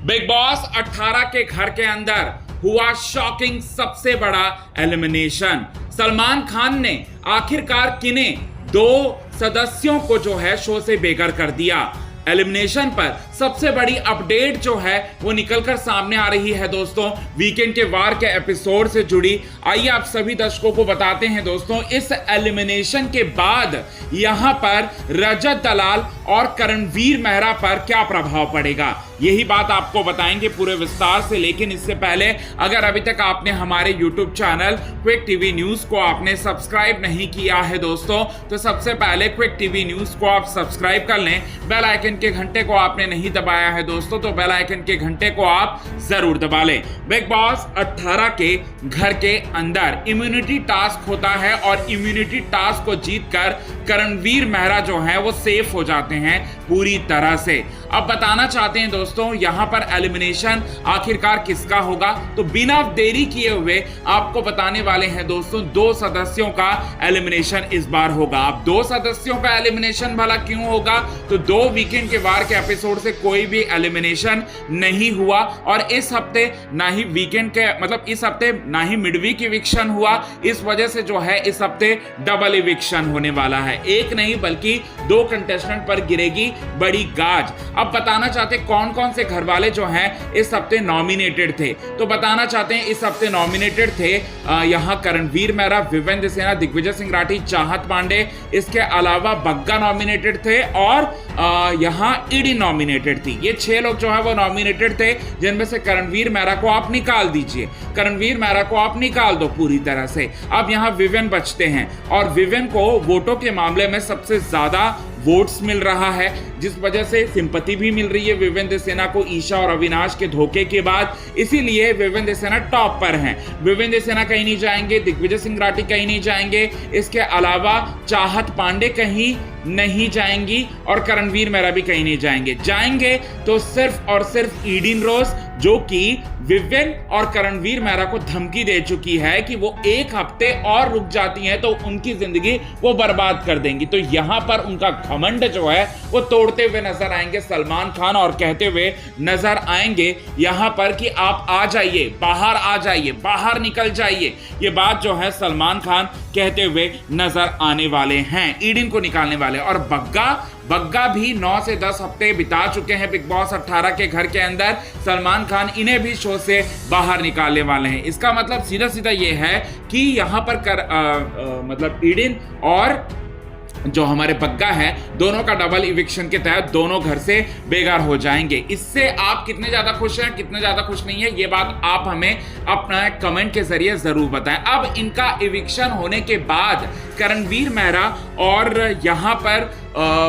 Big boss 18 के घर के अंदर हुआ शॉकिंग सबसे बड़ा एलिमिनेशन। सलमान खान ने आखिरकार किन्हीं दो सदस्यों को जो है शो से बेघर कर दिया। एलिमिनेशन पर सबसे बड़ी अपडेट जो है वो निकलकर सामने आ रही है दोस्तों, वीकेंड के वार के एपिसोड से जुड़ी। आइए आप सभी दर्शकों को बताते हैं दोस्तों, इस एलिमिनेशन के बाद यहां पर रजत दलाल और करणवीर मेहरा पर क्या प्रभाव पड़ेगा, यही बात आपको बताएंगे पूरे विस्तार से। लेकिन इससे पहले अगर अभी तक आपने हमारे YouTube channel quick TV news को आपने सब्सक्राइब नहीं किया है दोस्तों, तो सबसे पहले क्विक टीवी न्यूज को आप सब्सक्राइब कर लें। बेल आइकन के घंटे को आपने नहीं दबाया है दोस्तों, तो बेल आइकन के घंटे को आप जरूर दबा लें। बिग बॉस 18 के घर के अंदर इम्यूनिटी टास्क होता है और इम्यूनिटी टास्क को जीतकर करणवीर मेहरा जो है वो सेफ हो जाते हैं पूरी तरह से। अब बताना चाहते हैं दोस्तों, यहां पर एलिमिनेशन आखिरकार किसका होगा, तो बिना देरी किए हुए आपको बताने वाले हैं दोस्तों, दो सदस्यों का एलिमिनेशन इस बार होगा। अब दो सदस्यों का एलिमिनेशन भला क्यों होगा, तो दो वीकेंड के वार के एपिसोड से कोई भी एलिमिनेशन नहीं हुआ और इस हफ्ते ना ही वीकेंड के मतलब इस हफ्ते ना ही मिडवीक इविक्शन हुआ। इस वजह से जो है इस हफ्ते डबल इविक्शन होने वाला है, एक नहीं बल्कि दो कंटेस्टेंट पर गिरेगी बड़ी गाज। अब बताना चाहते कौन कौन से घर वाले जो हैं इस हफ्ते नॉमिनेटेड थे, तो बताना चाहते हैं इस हफ्ते नॉमिनेटेड थे यहां करणवीर मेहरा, विवेंद्र सेना, दिग्विजय सिंह राठी, चाहत पांडे, इसके अलावा बग्गा नॉमिनेटेड थे और यहां ईडी नॉमिनेटेड थी। ये 6 लोग जो है वो नॉमिनेटेड थे, जिनमें से करणवीर मेहरा को आप निकाल दीजिए, करणवीर मेहरा को आप निकाल दो पूरी तरह से। अब यहां विवेन बचते हैं और विवेन को वोटों के मामले में सबसे ज्यादा वोट्स मिल रहा है, जिस वजह से सिंपैथी भी मिल रही है विवेंद्र सेना को ईशा और अविनाश के धोखे के बाद, इसीलिए विवेंद्र सेना टॉप पर हैं। विवेंद्र सेना कहीं नहीं जाएंगे, दिग्विजय सिंह राठी कहीं नहीं जाएंगे, इसके अलावा चाहत पांडे कहीं नहीं जाएंगी और करणवीर मेहरा भी कहीं नहीं जाएंगे। जाएंगे तो सिर्फ और सिर्फ ईडिन रोज, जो कि विवेन और करणवीर मेहरा को धमकी दे चुकी है कि वो एक हफ्ते और रुक जाती हैं तो उनकी जिंदगी वो बर्बाद कर देंगी। तो यहां पर उनका घमंड जो है वो तोड़ते हुए नजर आएंगे सलमान खान और कहते हुए नजर आएंगे यहां पर कि आप आ जाइए, बाहर आ जाइए, बाहर निकल जाइए। ये बात जो है सलमान खान कहते हुए नजर आने वाले हैं, ईडिन को निकालने वाले। और बग्गा भी 9 से 10 हफ्ते बिता चुके हैं बिग बॉस 18 के घर के अंदर। सलमान खान इन्हें भी शो से बाहर निकालने वाले हैं। इसका मतलब सीधा सीधा ये है कि यहां पर मतलब ईडिन और जो हमारे बग्गा है, दोनों का डबल इविक्शन के तहत दोनों घर से बेघर हो जाएंगे। इससे आप कितने ज्यादा खुश हैं, कितने ज्यादा खुश नहीं है, ये बात आप हमें अपना कमेंट के जरिए जरूर बताएं। अब इनका इविक्शन होने के बाद करणवीर मेहरा और यहां पर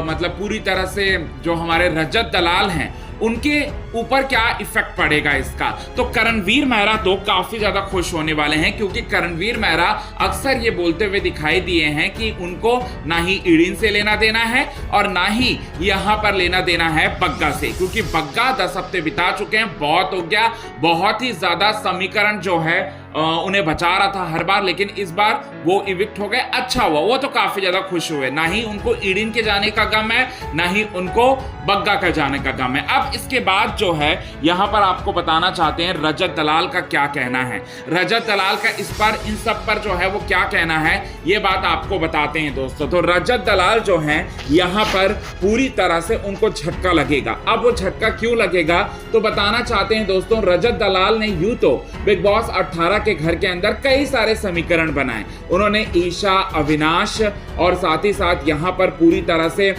मतलब पूरी तरह से जो हमारे रजत दलाल हैं उनके ऊपर क्या इफेक्ट पड़ेगा इसका, तो करणवीर मेहरा तो काफी ज्यादा खुश होने वाले हैं, क्योंकि करणवीर मेहरा अक्सर ये बोलते हुए दिखाई दिए हैं कि उनको ना ही ईडिन से लेना देना है और ना ही यहां पर लेना देना है बग्गा से, क्योंकि बग्गा 10 हफ्ते बिता चुके हैं, बहुत हो गया, बहुत ही ज्यादा समीकरण जो है उन्हें बचा रहा था हर बार, लेकिन इस बार वो इविक्ट हो गए। अच्छा हुआ, वो तो काफी ज्यादा खुश हुए, ना ही उनको ईडिन के जाने का गम है, ना ही उनको बग्गा का जाने का गम है। अब इसके बाद जो है यहां पर आपको बताना चाहते हैं रजत दलाल का क्या कहना है। रजत दलाल का इस पर इन सब पर जो है वो क्या कहना है, ये बात आपको बताते हैं दोस्तों। तो रजत दलाल जो है यहां पर पूरी तरह से उनको झटका लगेगा। अब वो झटका क्यों लगेगा, तो बताना चाहते हैं दोस्तों, रजत दलाल ने यूं तो बिग बॉस 18 के घर के अंदर कई सारे समीकरण बनाए। उन्होंने ईशा, अविनाश और साथ ही साथ यहां पर पूरी तरह से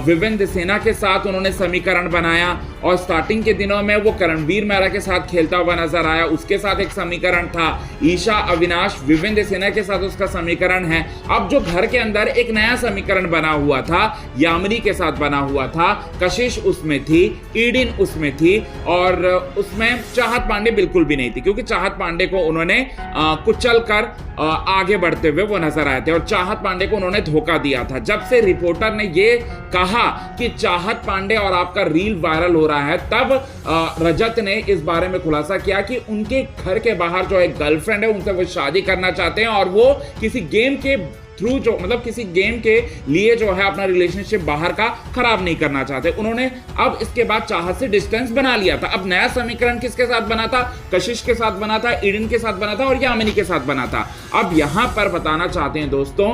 विवेंद्र सेना के साथ उन्होंने समीकरण बनाया और स्टार्टिंग के दिनों में वो करणवीर मेहरा के साथ खेलता हुआ नजर आया, उसके साथ एक समीकरण था। ईशा, अविनाश, विवेंद्र सेना के साथ उसका समीकरण है। अब जो घर के अंदर एक नया समीकरण बना हुआ था, यामिनी के साथ बना हुआ था, कशिश उसमें थी, ईडिन उसमें थी और उसमें चाहत पांडे बिल्कुल भी नहीं थी, क्योंकि चाहत पांडे को उन्होंने कुचल कर आगे बढ़ते हुए वो नजर आए थे और चाहत पांडे को उन्होंने धोखा दिया था। जब से रिपोर्टर ने ये कहा कि चाहत पांडे और आपका रील वायरल हो रहा है, तब रजत ने इस बारे में खुलासा किया कि उनके घर के बाहर जो एक गर्लफ्रेंड है उनसे वो शादी करना चाहते हैं और वो किसी गेम के थ्रू जो मतलब किसी गेम के लिए जो है अपना रिलेशनशिप बाहर का खराब नहीं करना चाहते। उन्होंने अब इसके बाद चाहत से डिस्टेंस बना लिया था। अब नया समीकरण किसके साथ बना था? कशिश के साथ बना था, ईडन के साथ बना था और यामिनी के साथ बना था। अब यहां पर बताना चाहते हैं दोस्तों,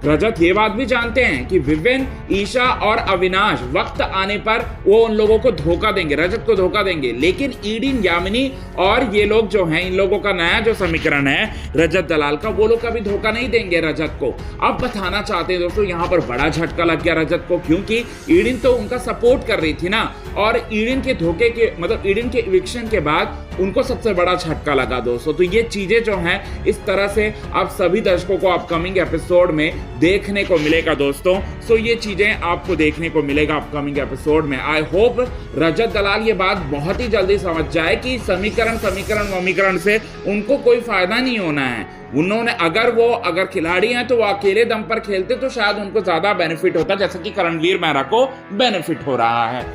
रजत ये बात भी जानते हैं कि विवेन, ईशा और अविनाश वक्त आने पर वो उन लोगों को धोखा देंगे, रजत को धोखा देंगे, लेकिन ईडन, यामिनी और ये लोग जो हैं, इन लोगों का नया जो समीकरण है रजत दलाल का, वो लोग कभी धोखा नहीं देंगे रजत को। अब बताना चाहते हैं दोस्तों, यहां पर बड़ा झटका लग गया रजत को, क्योंकि ईडन तो उनका सपोर्ट कर रही थी ना, और ईडन के धोखे के मतलब ईडन के इविक्शन के बाद उनको सबसे बड़ा झटका लगा दोस्तों। तो ये चीजें जो हैं इस तरह से आप सभी दर्शकों को अपकमिंग एपिसोड में देखने को मिलेगा दोस्तों। सो ये चीजें आपको देखने को मिलेगा अपकमिंग एपिसोड में। आई होप रजत दलाल ये बात बहुत ही जल्दी समझ जाए कि समीकरण से उनको कोई फायदा नहीं होना है। उन्होंने अगर खिलाड़ी हैं तो वो अकेले दम पर खेलते तो शायद उनको ज्यादा बेनिफिट होता, जैसे कि करणवीर मेहरा को बेनिफिट हो रहा है।